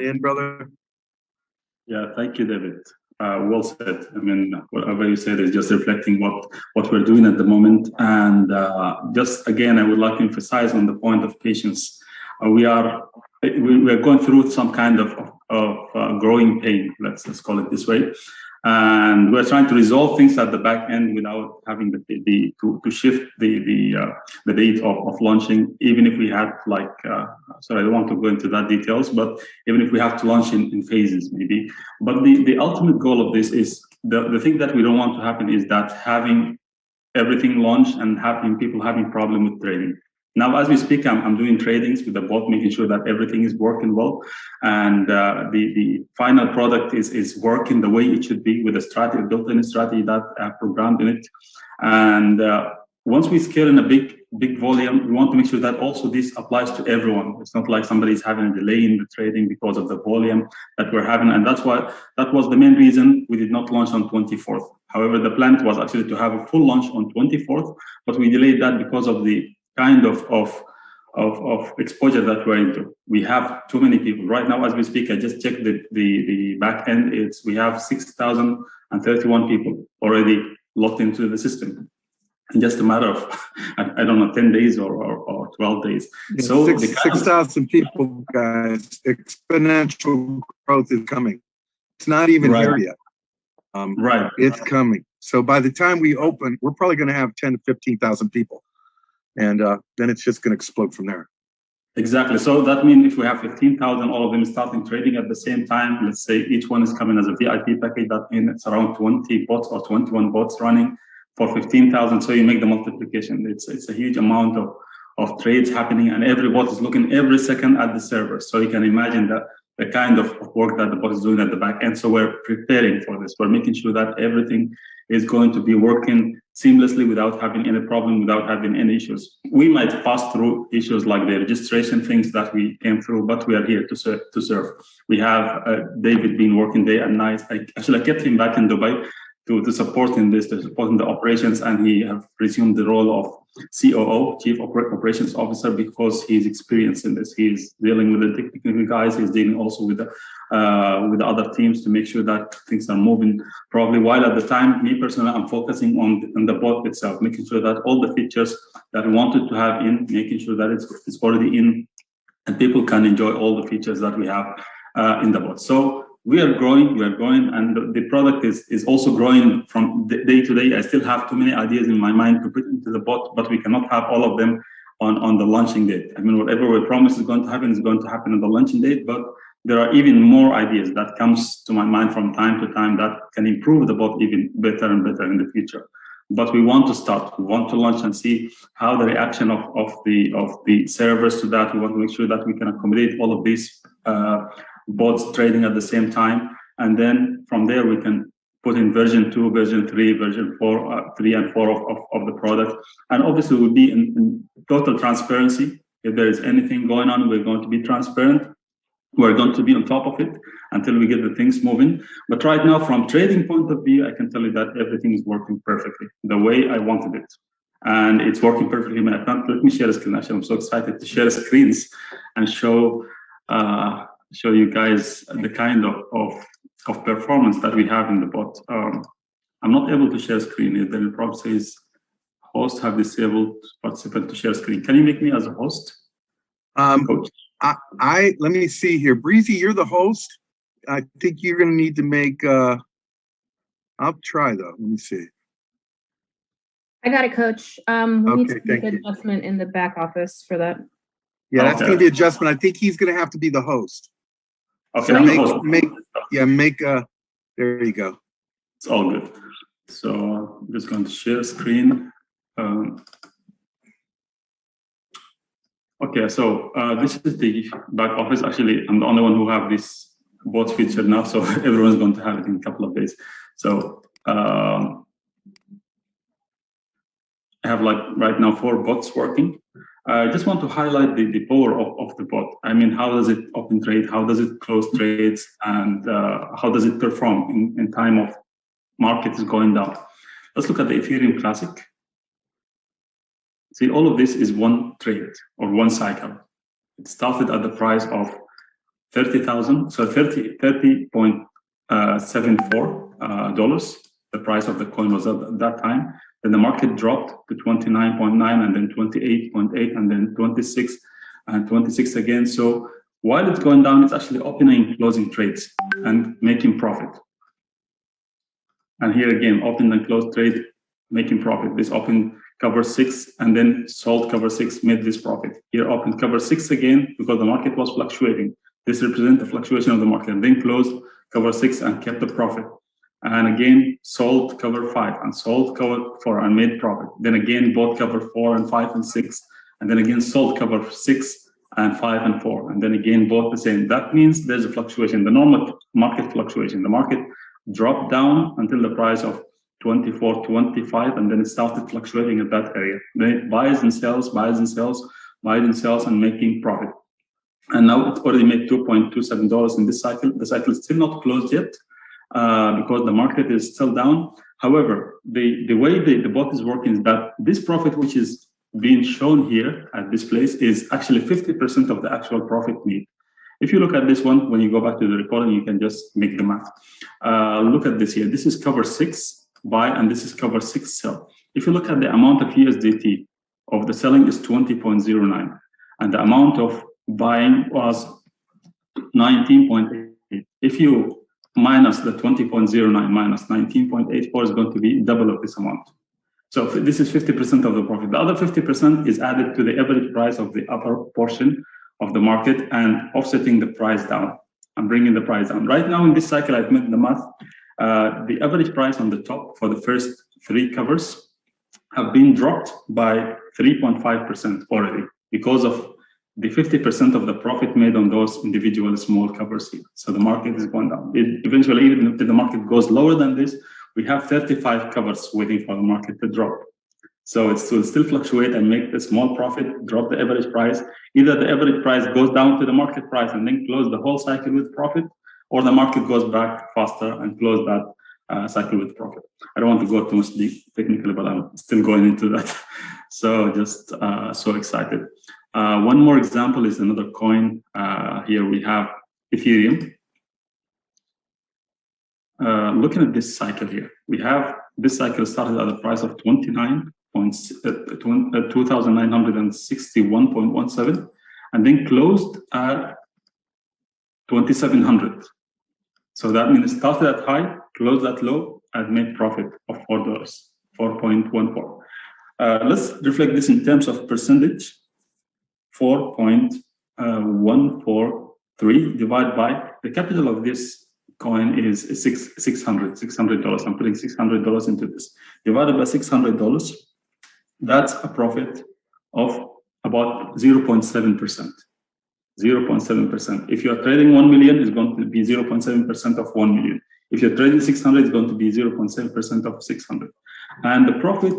in, brother? Yeah, thank you, David. Well said. I mean, whatever you said is just reflecting what we're doing at the moment. And just again, I would like to emphasize on the point of patience. We are going through some kind of growing pain. Let's call it this way. And we're trying to resolve things at the back end without having to shift the date of launching, even if we had sorry, I don't want to go into that details, but even if we have to launch in phases maybe. But the ultimate goal of this is the thing that we don't want to happen is that having everything launched and people having problem with trading. Now, as we speak, I'm doing tradings with the bot, making sure that everything is working well, and the final product is working the way it should be with a strategy, built-in strategy that programmed in it. And once we scale in a big volume, we want to make sure that also this applies to everyone. It's not like somebody's having a delay in the trading because of the volume that we're having, and that was the main reason we did not launch on 24th. However, the plan was actually to have a full launch on 24th, but we delayed that because of the kind of exposure that we're into. We have too many people right now as we speak. I just checked the back end. We have 6,031 people already locked into the system in just a matter of I don't know, 10 days or 12 days. Yeah, so 6,000 people, guys. Exponential growth is coming. It's not even here yet. Right, it's coming. So by the time we open, we're probably going to have 10 to 15,000 people. And then it's just going to explode from there. Exactly. So that means if we have 15,000, all of them starting trading at the same time, let's say each one is coming as a VIP package, that means it's around 20 bots or 21 bots running for 15,000. So you make the multiplication. It's a huge amount of trades happening, and every bot is looking every second at the server. So you can imagine that the kind of work that the bot is doing at the back end. So we're preparing for this. We're making sure that everything is going to be working seamlessly without having any problem, without having any issues. We might pass through issues like the registration things that we came through, but we are here to serve. We have David been working day and night. I kept him back in Dubai to support in this, to support in the operations, and he have resumed the role of COO, Chief Operations Officer, because he's experienced in this. He's dealing with the technical guys. He's dealing also with the other teams to make sure that things are moving properly. While at the time, me personally, I'm focusing on the bot itself, making sure that all the features that we wanted to have in, making sure that it's already in, and people can enjoy all the features that we have in the bot. So we are growing, and the product is also growing from day to day. I still have too many ideas in my mind to put into the bot, but we cannot have all of them on the launching date. I mean, whatever we promise is going to happen on the launching date, but there are even more ideas that comes to my mind from time to time that can improve the bot even better and better in the future. But we want to launch and see how the reaction of the servers to that. We want to make sure that we can accommodate all of these bots trading at the same time, and then from there we can put in version 2, version 3, version 4, 3 and 4 of the product. And obviously we'll be in total transparency. If there is anything going on, we're going to be transparent. We're going to be on top of it until we get the things moving. But right now, from trading point of view, I can tell you that everything is working perfectly the way I wanted it, and it's working perfectly. Let me share a screen. Actually, I'm so excited to share screens and show you guys the kind of performance that we have in the bot. I'm not able to share screen. The prompt says host have disabled participant to share screen. Can you make me as a host? Coach? Let me see here. Breezy, you're the host. I think you're going to need to make, I'll try though. Let me see. I got it, Coach. We need to make an adjustment in the back office for that. Yeah, that's going to be adjustment. I think he's going to have to be the host. Okay, so there you go. It's all good. So I'm just going to share screen. Okay, so this is the back office. Actually, I'm the only one who have this bot feature now, so everyone's going to have it in a couple of days. So I have right now 4 bots working. I just want to highlight the power of the bot. I mean, how does it open trade? How does it close trades? And how does it perform in time of market is going down? Let's look at the Ethereum Classic. See, all of this is one trade or one cycle. It started at the price of $30.74. The price of the coin was at that time. Then the market dropped to 29.9, and then 28.8, and then 26, and 26 again. So while it's going down, it's actually opening and closing trades and making profit. And here again, open and close trade, making profit. This open cover 6, and then sold cover 6, made this profit. Here open cover 6 again, because the market was fluctuating. This represents the fluctuation of the market. And then closed cover 6 and kept the profit. And again, sold cover 5 and sold cover 4 and made profit. Then again, bought cover 4 and 5 and 6. And then again, sold cover 6 and 5 and 4. And then again, bought the same. That means there's a fluctuation, the normal market fluctuation. The market dropped down until the price of 24, 25, and then it started fluctuating at that area. Then buys and sells, buys and sells, buys and sells, and making profit. And now it's already made $2.27 in this cycle. The cycle is still not closed yet because the market is still down. However, the way the bot is working is that this profit, which is being shown here at this place, is actually 50% of the actual profit made. If you look at this one, when you go back to the recording, you can just make the math. Look at this here. This is cover 6 buy, and this is cover 6 sell. If you look at the amount of USDT of the selling is 20.09, and the amount of buying was 19.8. If you minus the 20.09 minus 19.84 is going to be double of this amount. So this is 50% of the profit. The other 50% is added to the average price of the upper portion of the market and offsetting the price down and bringing the price down. Right now in this cycle, I've made the math. The average price on the top for the first 3 covers have been dropped by 3.5% already because of the 50% of the profit made on those individual small covers here. So the market is going down. Eventually, even if the market goes lower than this, we have 35 covers waiting for the market to drop. So it will still fluctuate and make a small profit, drop the average price. Either the average price goes down to the market price and then close the whole cycle with profit, or the market goes back faster and close that cycle with profit. I don't want to go too much deep technically, but I'm still going into that. So just so excited. One more example is another coin. Here we have Ethereum. Looking at this cycle here, we have this cycle started at a price of 2,961.17 and then closed at 2,700. So that means it started at high, closed at low, and made profit of $4, 4.14. Let's reflect this in terms of percentage. 4.143 divided by the capital of this coin is $600. I'm putting $600 into this. Divided by $600, that's a profit of about 0.7%. 0.7%. If you are trading 1 million, it's going to be 0.7% of 1 million. If you're trading 600, it's going to be 0.7% of 600. And the profit,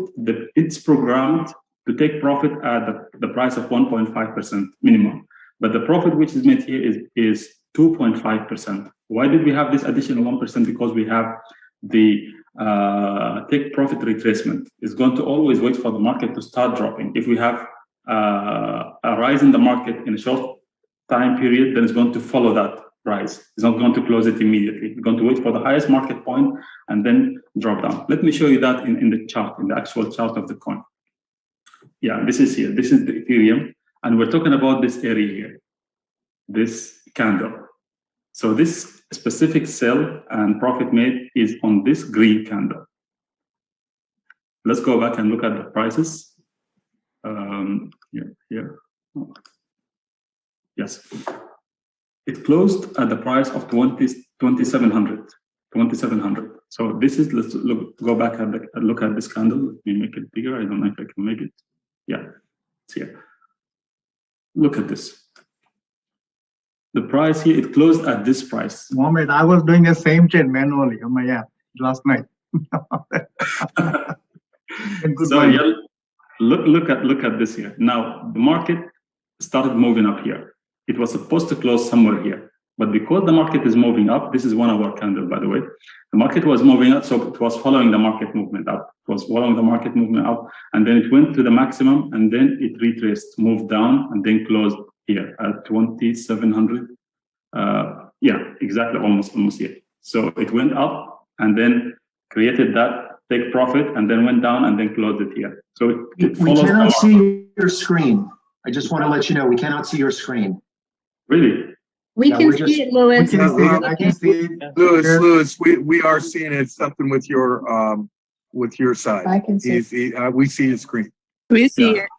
it's programmed to take profit at the price of 1.5% minimum. But the profit which is made here is 2.5%. Why did we have this additional 1%? Because we have the take profit retracement. It's going to always wait for the market to start dropping. If we have a rise in the market in a short time period, then it's going to follow that rise. It's not going to close it immediately. It's going to wait for the highest market point and then drop down. Let me show you that in the chart, in the actual chart of the coin. Yeah, this is here. This is the Ethereum. And we're talking about this area here, this candle. So this specific sell and profit made is on this green candle. Let's go back and look at the prices. Here. Yes. It closed at the price of 2,700. So this is, let's go back and look at this candle. Let me make it bigger. I don't know if I can make it. Yeah, it's here. Look at this. The price here, it closed at this price. Mohammed, I was doing the same trade manually on my app last night. So yeah, look at this here. Now the market started moving up here. It was supposed to close somewhere here, but because the market is moving up, this is 1 hour candle, by the way. The market was moving up, so it was following the market movement up. It was following the market movement up, and then it went to the maximum, and then it retraced, moved down, and then closed here at 2,700 Yeah, exactly, almost here. So it went up and then created that take profit and then went down and then closed it here. So it we cannot see your screen. I just want to let you know we cannot see your screen. Really? We Yeah, can we're see just- it, Louis. We can see it. I can see it. Louis, we are seeing it, something with your side. I can see. We see your screen. We see Yeah. it.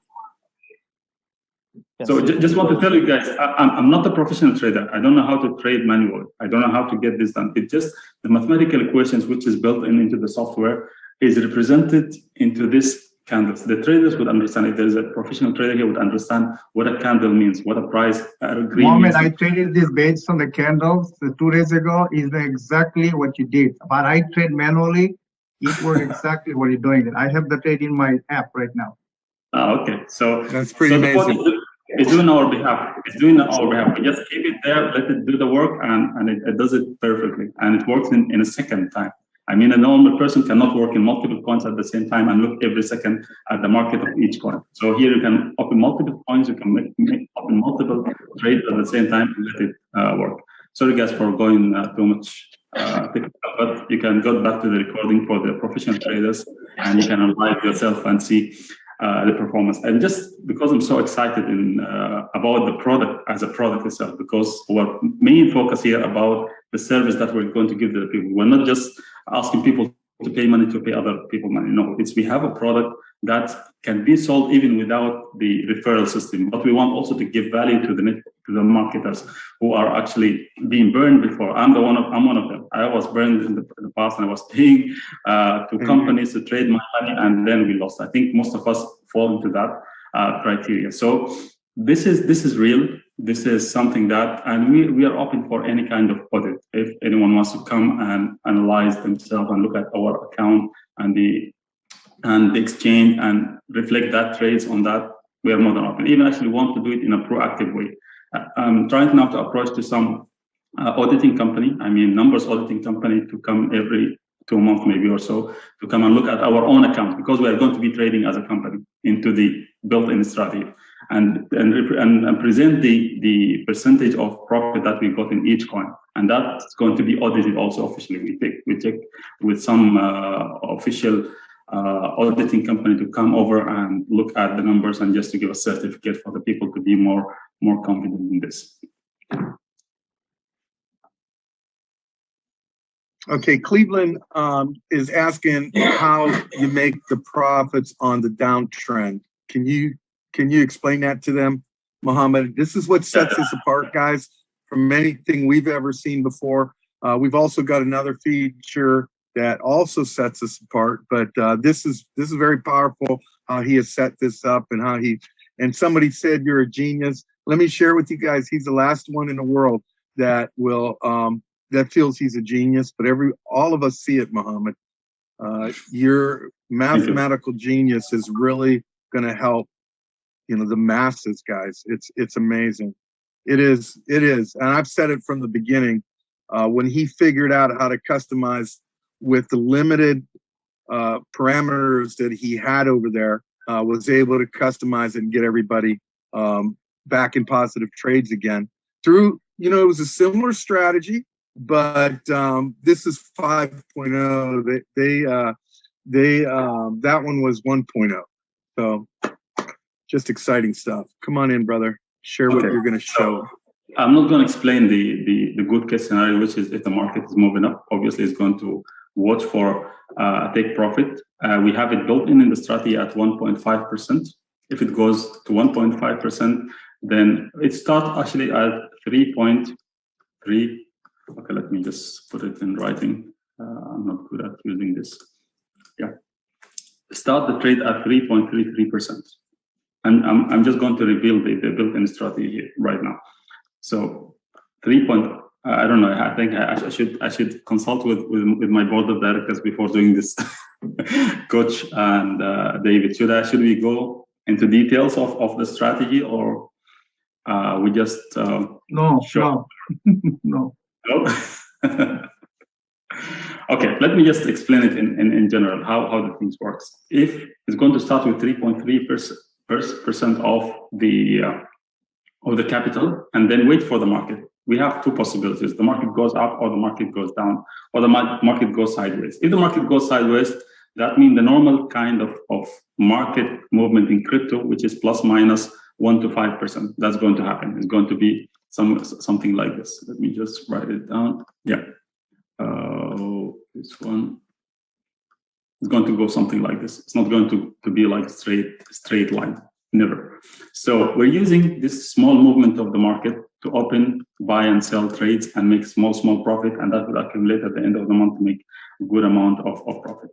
So just want to tell you guys, I'm not a professional trader. I don't know how to trade manually. I don't know how to get this done. It's just the mathematical equations which is built into the software is represented into this candles. The traders would understand it. There's a professional trader here would understand what a candle means, what a price green Mohammed, means. I traded this based on the candles 2 days ago. Is exactly what you did. But I trade manually. It worked exactly what you're doing. I have the trade in my app right now. Okay, so That's pretty amazing. It's doing our behalf. It's doing our behalf. We just keep it there, let it do the work, and it does it perfectly. And it works in a second time. I mean, a normal person cannot work in multiple coins at the same time and look every second at the market of each coin. So here you can open multiple coins, you can open multiple trades at the same time and let it work. Sorry guys for going too much technical, but you can go back to the recording for the professional traders and you can analyze yourself and see the performance. And just because I'm so excited about the product as a product itself, because our main focus here about the service that we're going to give to the people. We're not just asking people to pay money to pay other people money. No, we have a product that can be sold even without the referral system. But we want also to give value to the marketers who are actually being burned before. I'm one of them. I was burned in the past, and I was paying to companies to trade my money, and then we lost. I think most of us fall into that criteria. So this is real. This is something that, and we are open for any kind of audit. If anyone wants to come and analyze themselves and look at our account and the exchange and reflect that trades on that, we are more than open. Even actually want to do it in a proactive way. I'm trying now to approach to some auditing company, numbers auditing company, to come every 2 months maybe or so, to come and look at our own account, because we are going to be trading as a company into the built-in strategy and present the percentage of profit that we got in each coin. And that's going to be audited also officially. We check with some official auditing company to come over and look at the numbers and just to give a certificate for the people to be more confident in this. Okay, Cleveland is asking how you make the profits on the downtrend. Can you explain that to them, Mohammed? This is what sets us apart, guys, from anything we've ever seen before. We've also got another feature that also sets us apart, but this is very powerful how he has set this up and somebody said you're a genius. Let me share with you guys, he's the last one in the world that will that feels he's a genius, but all of us see it, Mohammed. Your mathematical genius is really going to help, the masses, guys. It's amazing. It is. And I've said it from the beginning. When he figured out how to customize with the limited parameters that he had over there, was able to customize it and get everybody back in positive trades again through, it was a similar strategy, but this is 5.0. That one was 1.0. So just exciting stuff. Come on in, brother. Share what you're going to show. I'm not going to explain the good case scenario, which is if the market is moving up, obviously it's going to watch for a take profit. We have it built in the strategy at 1.5%. If it goes to 1.5%, then it starts actually at 3.3. Okay, let me just put it in writing. I'm not good at using this. Yeah. Start the trade at 3.33%. And I'm just going to reveal the built-in strategy here right now. So I don't know. I think I should consult with my board of directors before doing this, Coach and David. Should we go into details of the strategy, or we just No. No. Okay, let me just explain it in general how the things works. If it's going to start with 3.3% of the capital, and then wait for the market. we have two possibilities. The market goes up or the market goes down, or the market goes sideways. If the market goes sideways, that means the normal kind of market movement in crypto, which is plus minus 1 to 5%. That's going to happen. It's going to be something like this. Let me just write it down. Yeah. This one is going to go something like this. It's not going to be like a straight line. Never. So we're using this small movement of the market to open, buy and sell trades and make small profit, and that will accumulate at the end of the month to make a good amount of profit.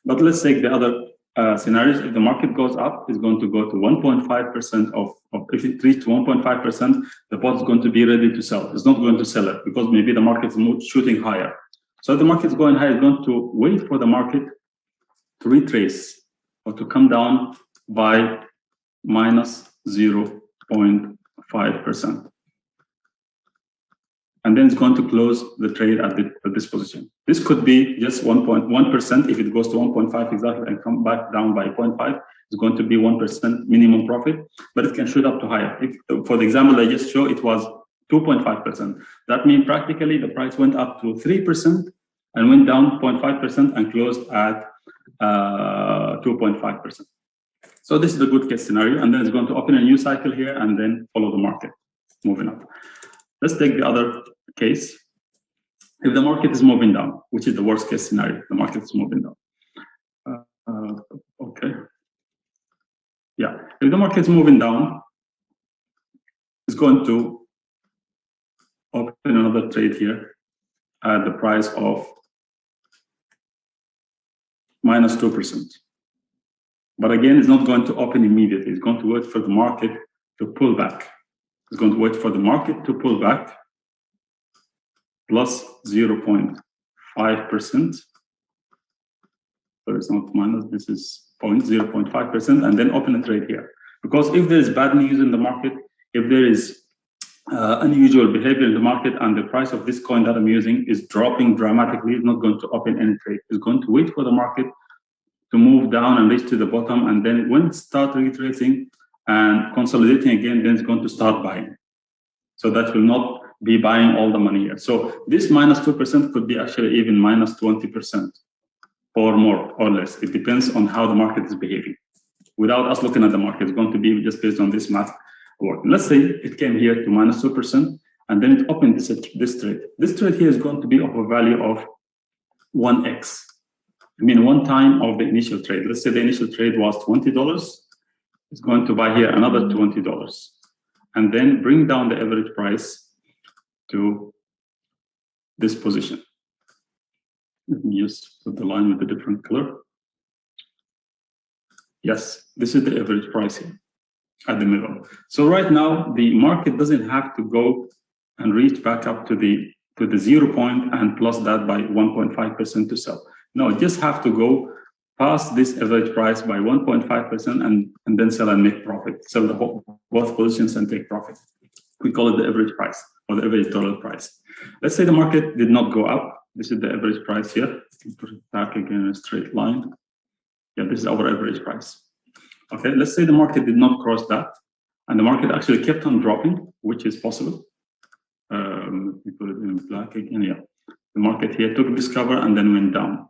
But let's take the other scenarios. If the market goes up, it's going to go to 1.5% of if it reaches 1.5%, the bot is going to be ready to sell. It's not going to sell it because maybe the market is shooting higher. So if the market is going higher, it's going to wait for the market to retrace or to come down by minus 0.5%. And then it's going to close the trade at this position. This could be just 1.1%. If it goes to 1.5 exactly and come back down by 0.5, it's going to be 1% minimum profit, but it can shoot up to higher. If, for the example I just showed, it was 2.5%. That means practically the price went up to 3% and went down 0.5% and closed at 2.5%. So this is the good case scenario, and then it's going to open a new cycle here and then follow the market moving up. Let's take the other case. If the market is moving down, which is the worst case scenario, the market is moving down. Okay. Yeah, if the market is moving down, it's going to open another trade here at the price of minus 2%. But again, it's not going to open immediately. It's going to wait for the market to pull back. It's going to wait for the market to pull back plus 0.5%. So it's not minus, this is 0.5%, and then open a trade here. Because if there is bad news in the market, if there is unusual behavior in the market and the price of this coin that I'm using is dropping dramatically, it's not going to open any trade. It's going to wait for the market to move down and reach to the bottom, and then when it starts retracing and consolidating again, then it's going to start buying. So that will not be buying all the money here. So this minus 2% could be actually even minus 20% or more or less. It depends on how the market is behaving. Without us looking at the market, it's going to be just based on this math work. Let's say it came here to minus 2% and then it opened this trade. This trade here is going to be of a value of 1x. I mean, one time of the initial trade. Let's say the initial trade was $20. It's going to buy here another $20 and then bring down the average price to this position. Let me just put the line with a different color. Yes, this is the average price here at the middle. So right now, the market doesn't have to go and reach back up to the 0 point and plus that by 1.5% to sell. No, it just have to go past this average price by 1.5% and then sell and make profit. Sell the both positions and take profit. We call it the average price or the average dollar price. Let's say the market did not go up. This is the average price here. Put it back again in a straight line. Yeah, this is our average price. Okay, let's say the market did not cross that and the market actually kept on dropping, which is possible. Let me put it in black again. Yeah, the market here took this cover and then went down.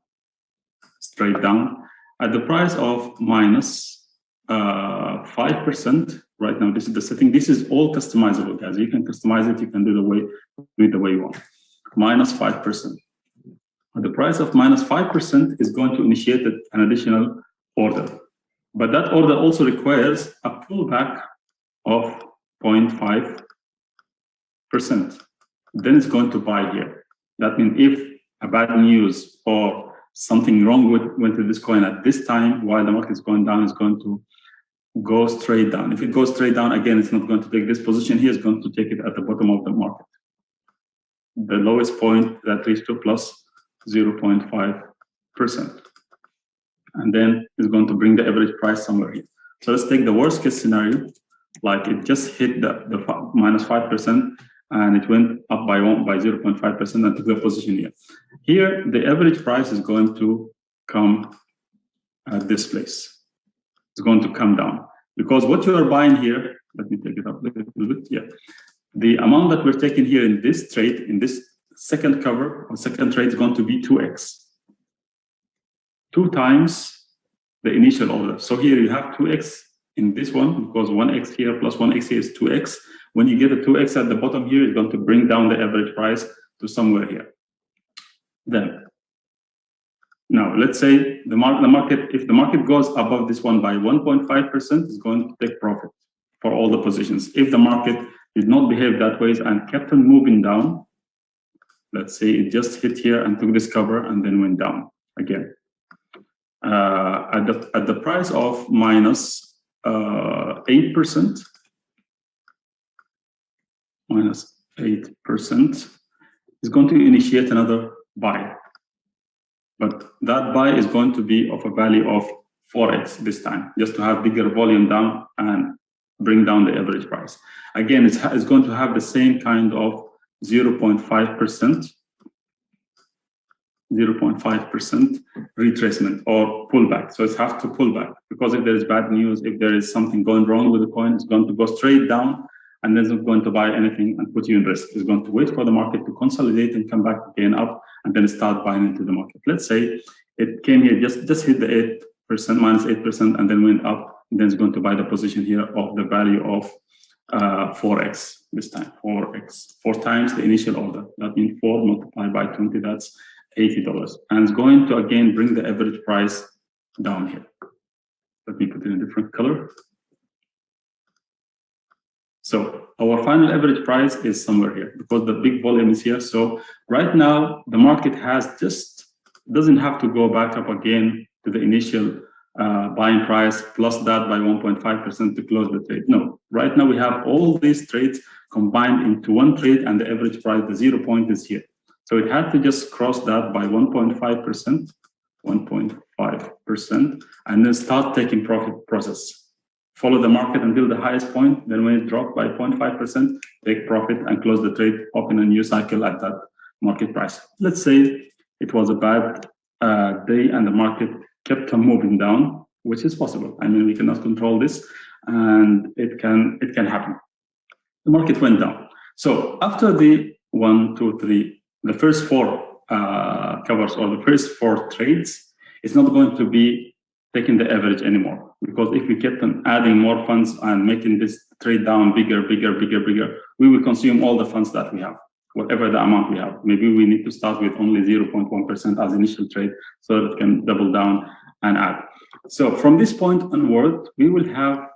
Straight down at the price of minus 5%. Right now, this is the setting. This is all customizable, guys. You can customize it. You can do it the way you want. Minus 5%. At the price of minus 5% is going to initiate an additional order. But that order also requires a pullback of 0.5%. Then it's going to buy here. That means if a bad news or something wrong went to this coin at this time while the market is going down, it's going to go straight down. If it goes straight down, again, it's not going to take this position here, it's going to take it at the bottom of the market. The lowest point that reached to plus 0.5%. And then it's going to bring the average price somewhere here. So let's take the worst case scenario, like it just hit the minus 5%, and it went up by 0.5% and took the position here. Here, the average price is going to come at this place. It's going to come down because what you are buying here, let me take it up a little bit, yeah. the amount that we're taking here in this trade, in this second cover or second trade, is going to be 2x. 2 times the initial order. So here you have 2x in this one, because 1x here plus 1x here is 2x. When you get a 2x at the bottom here, it's going to bring down the average price to somewhere here. Then, now let's say the market, if the market goes above this one by 1.5%, it's going to take profit for all the positions. If the market did not behave that way and kept on moving down, let's say it just hit here and took this cover and then went down again. At the price of minus 8%, minus 8%, is going to initiate another buy. But that buy is going to be of a value of 4x this time, just to have bigger volume down and bring down the average price. Again, it's going to have the same kind of 0.5%, 0.5% retracement or pullback. So it has to pull back, because if there is bad news, if there is something going wrong with the coin, it's going to go straight down and then it's not going to buy anything and put you in risk. It's going to wait for the market to consolidate and come back again up and then start buying into the market. Let's say it came here, just hit the 8%, minus 8%, and then went up, and then it's going to buy the position here of the value of 4x this time, 4x, 4 times the initial order. That means 4 multiplied by 20, that's $80. And it's going to again bring the average price down here. Let me put it in a different color. So our final average price is somewhere here, because the big volume is here. So right now the market doesn't have to go back up again to the initial buying price plus that by 1.5% to close the trade. No, right now we have all these trades combined into one trade, and the average price, the 0 point, is here. So it had to just cross that by 1.5%, 1.5%, and then start taking profit process. Follow the market until the highest point, then when it dropped by 0.5%, take profit and close the trade, open a new cycle at that market price. Let's say it was a bad day and the market kept on moving down, which is possible. I mean, we cannot control this, and it can happen. The market went down. So after the 1, 2, 3, the first 4 covers or the first 4 trades, it's not going to be taking the average anymore, because if we kept on adding more funds and making this trade down bigger, we will consume all the funds that we have, whatever the amount we have. Maybe we need to start with only 0.1% as initial trade so that it can double down and add. So from this point onward, we will have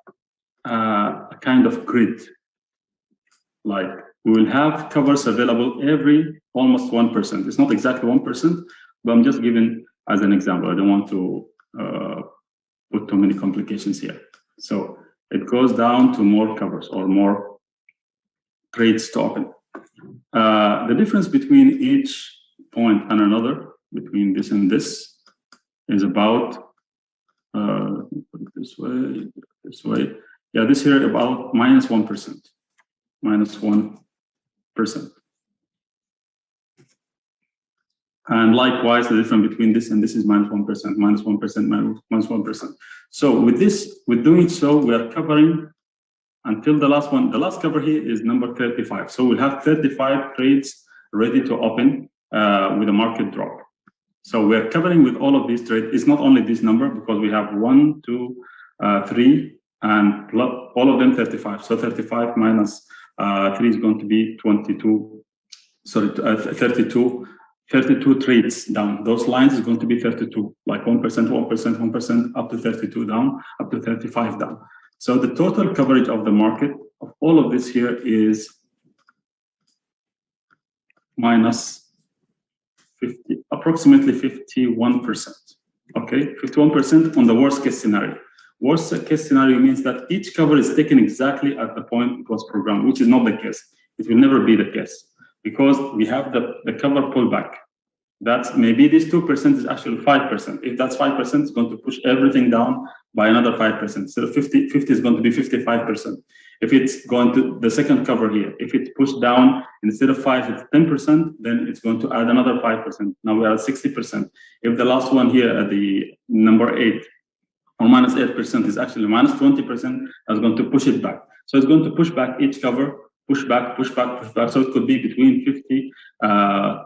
a kind of grid. Like we will have covers available every almost 1%. It's not exactly 1%, but I'm just giving as an example. I don't want to put too many complications here. So it goes down to more covers or more trades to open. The difference between each point and another, between this and this, is about, put it this way. Yeah, this here about minus 1%. Minus 1%. And likewise, the difference between this and this is minus 1%, minus 1%, minus 1%. So with this, with doing so, we are covering until the last one. The last cover here is number 35. So we'll have 35 trades ready to open with a market drop. So we're covering with all of these trades. It's not only this number, because we have 1, 2, 3, and all of them 35. So 35 minus 3 is going to be 22. Sorry, 32. 32 trades down. Those lines is going to be 32, like 1%, 1%, 1%, up to 32 down, up to 35 down. So the total coverage of the market of all of this here is minus 50, approximately 51%. Okay, 51% on the worst case scenario. Worst case scenario means that each cover is taken exactly at the point it was programmed, which is not the case. It will never be the case, because we have the cover pullback. That's maybe this 2% is actually 5%. If that's 5%, it's going to push everything down by another 5%. So 50 is going to be 55%. If it's going to the second cover here, if it pushed down instead of 5, it's 10%, then it's going to add another 5%. Now we are at 60%. If the last one here at the number 8 or minus 8% is actually minus 20%, that's going to push it back. So it's going to push back each cover push back. So it could be between 50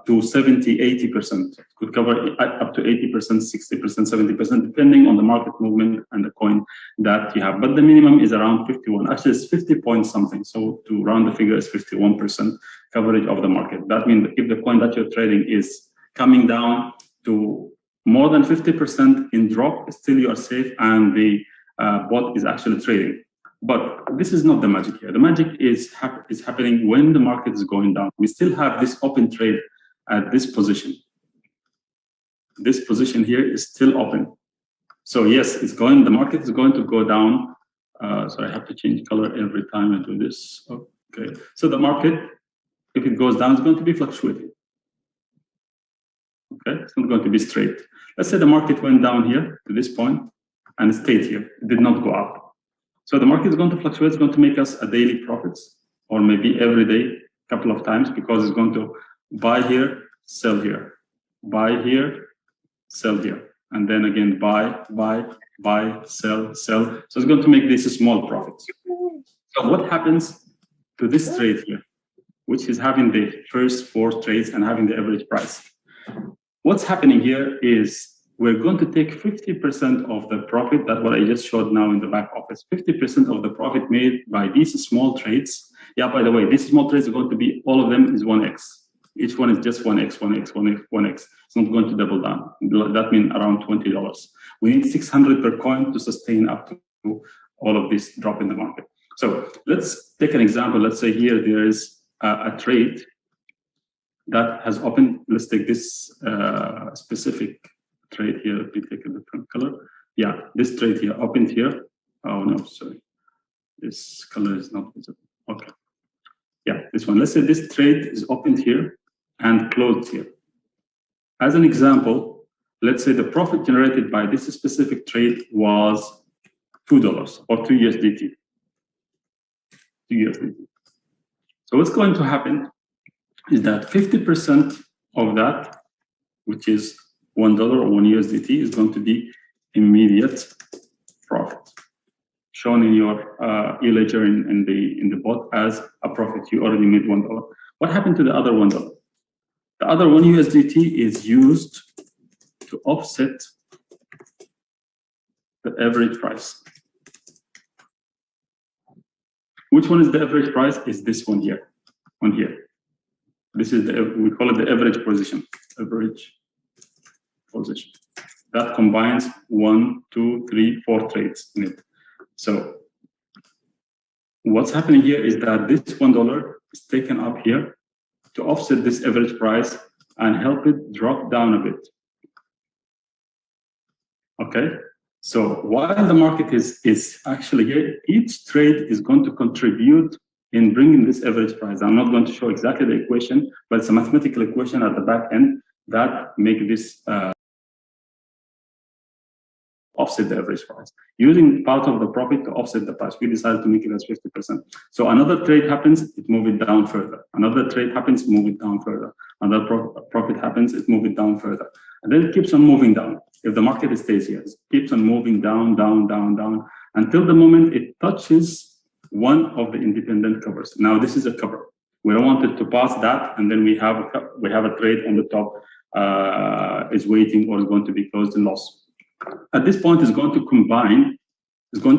to 70, 80%. It could cover up to 80%, 60%, 70%, depending on the market movement and the coin that you have. But the minimum is around 51. Actually, it's 50 point something. So to round the figure, is 51% coverage of the market. That means if the coin that you're trading is coming down to more than 50% in drop, still you are safe, and the bot is actually trading. But this is not the magic here. The magic is happening when the market is going down. We still have this open trade at this position. This position here is still open. So yes, it's going. The market is going to go down. So I have to change color every time I do this. Okay. So the market, if it goes down, it's going to be fluctuating. Okay, it's not going to be straight. Let's say the market went down here to this point and stayed here. It did not go up. So the market is going to fluctuate. It's going to make us a daily profits, or maybe every day, a couple of times, because it's going to buy here, sell here, buy here, sell here, and then again buy, sell. So it's going to make these small profits. So what happens to this trade here, which is having the first 4 trades and having the average price? What's happening here is we're going to take 50% of the profit, that what I just showed now in the back office, 50% of the profit made by these small trades. Yeah, by the way, these small trades are going to be, all of them is 1x. Each one is just 1x, 1x, 1x, 1x. It's not going to double down. That means around $20. We need 600 per coin to sustain up to all of this drop in the market. So let's take an example. Let's say here there is a trade that has opened. Let's take this specific trade here. Let me take a different color. Yeah, this trade here opened here. Oh no, sorry. This color is not visible. Okay. Yeah, this one. Let's say this trade is opened here and closed here. As an example, let's say the profit generated by this specific trade was $2 or 2 USDT. 2 USDT. So what's going to happen is that 50% of that, which is $1 or 1 USDT, is going to be immediate profit, shown in your e-ledger in the bot as a profit. You already made $1. What happened to the other $1? The other 1 USDT is used to offset the average price. Which one is the average price? Is this one here, on here. This is we call it the average position. Average position. That combines 1, 2, 3, 4 trades in it. So what's happening here is that this $1 is taken up here to offset this average price and help it drop down a bit. Okay, so while the market is actually here, each trade is going to contribute in bringing this average price. I'm not going to show exactly the equation, but it's a mathematical equation at the back end that make this offset the average price. Using part of the profit to offset the price, we decided to make it as 50%. So another trade happens, it move it down further. Another trade happens, move it down further. Another profit happens, it move it down further. And then it keeps on moving down. If the market stays here, it keeps on moving down, down, down, down, until the moment it touches one of the independent covers. Now this is a cover. We don't want it to pass that, and then we have a trade on the top is waiting or is going to be closed in loss. At this point, it's going to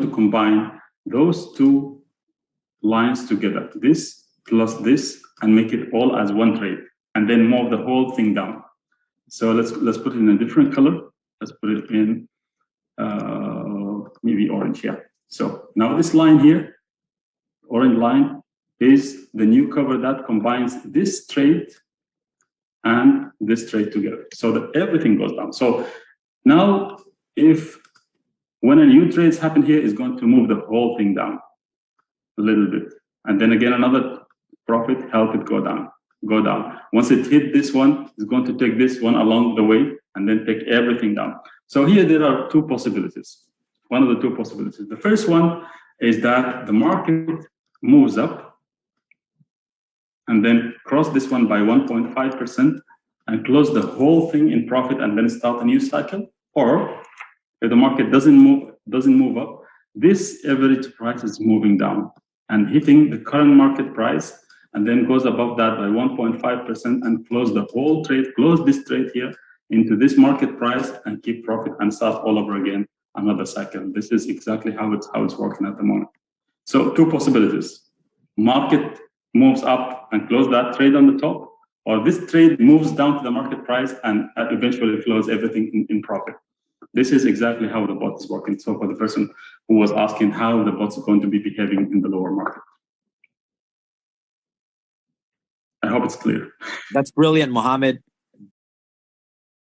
combine those two lines together, this plus this, and make it all as one trade, and then move the whole thing down. So let's put it in a different color. Let's put it in maybe orange. Yeah. So now this line here, orange line, is the new cover that combines this trade and this trade together, so that everything goes down. So now, when a new trade happen here, is going to move the whole thing down a little bit, and then again another profit help it go down. Once it hit this one, it's going to take this one along the way and then take everything down. So here there are two possibilities. One of the two possibilities. The first one is that the market moves up and then cross this one by 1.5% and close the whole thing in profit and then start a new cycle. Or if the market doesn't move up, this average price is moving down and hitting the current market price, and then goes above that by 1.5% and close the whole trade, close this trade here into this market price and keep profit and start all over again, another cycle. This is exactly how it's working at the moment. So two possibilities. Market moves up and close that trade on the top, or this trade moves down to the market price and eventually close everything in profit. This is exactly how the bot is working. So for the person who was asking how the bot's going to be behaving in the lower market. I hope it's clear. That's brilliant, Mohammed.